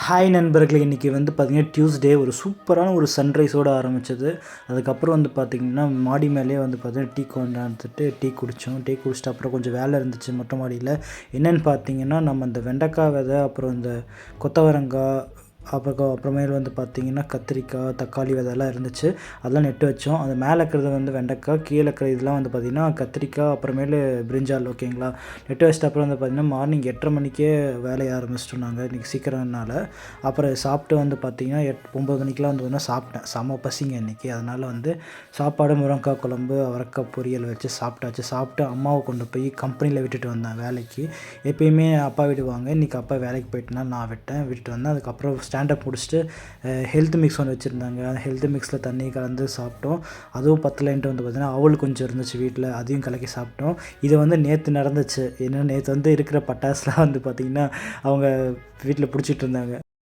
Hi நண்பர்களே! இன்றைக்கி வந்து பார்த்திங்கன்னா டியூஸ்டே ஒரு சூப்பரான ஒரு சன்ரைஸோடு ஆரம்பிச்சது. அதுக்கப்புறம் வந்து பார்த்திங்கன்னா மாடி மேலேயே வந்து பார்த்திங்கன்னா டீ கொண்டாந்துட்டு டீ குடித்தோம். டீ குடிச்சிட்டு அப்புறம் கொஞ்சம் வேலை இருந்துச்சு மொட்டை மாடியில். என்னென்னு பார்த்தீங்கன்னா, நம்ம இந்த வெண்டைக்காய் விதை, அப்புறம் இந்த கொத்தவரங்காய், அப்புறமேல் வந்து பார்த்திங்கன்னா கத்திரிக்காய், தக்காளி விதைலாம் இருந்துச்சு. அதெல்லாம் நட்டு வச்சோம். அது மேலே இருக்கிறது வந்து வெண்டைக்காய், கீழே இருக்கிற இதெல்லாம் வந்து பார்த்திங்கன்னா கத்திரிக்காய், அப்புறமேலு பிரிஞ்சால். ஓகேங்களா? நட்டு வச்சிட்ட அப்புறம் வந்து பார்த்திங்கன்னா மார்னிங் 8:30 மணிக்கே வேலையை ஆரம்பிச்சிட்டோம் நாங்கள். இன்றைக்கி சீக்கிரம்னால. அப்புறம் சாப்பிட்டு வந்து பார்த்திங்கன்னா 9 மணிக்கெலாம் வந்து சாப்பிட்டேன். செம்ம பசிங்க இன்றைக்கி. அதனால் வந்து சாப்பாடு, முருங்கைக்காய் குழம்பு, அவரைக்காய் பொரியல் வச்சு சாப்பிட்டாச்சு. சாப்பிட்டு அம்மாவை கொண்டு போய் கம்பெனியில் விட்டுட்டு வந்தேன் வேலைக்கு. எப்பயுமே அப்பா விடுவாங்க. இன்றைக்கி அப்பா வேலைக்கு போயிட்டுனா நான் விட்டுட்டு வந்தேன். அதுக்கப்புறம் ஸ்டாண்டப் முடிச்சுட்டு ஹெல்த் மிக்ஸ் ஒன்று வச்சுருந்தாங்க. அந்த ஹெல்த் மிக்ஸில் தண்ணி கலந்து சாப்பிட்டோம். அதுவும் பத்தலைன்ட்டு வந்து பார்த்திங்கன்னா அவல் கொஞ்சம் இருந்துச்சு வீட்டில், அதையும் கலக்கி சாப்பிட்டோம். இது வந்து நேற்று நடந்துச்சு. ஏன்னா நேற்று வந்து இருக்கிற பட்டாசுலாம் வந்து பார்த்திங்கன்னா அவங்க வீட்டில் பிடிச்சிட்டு இருந்தாங்க.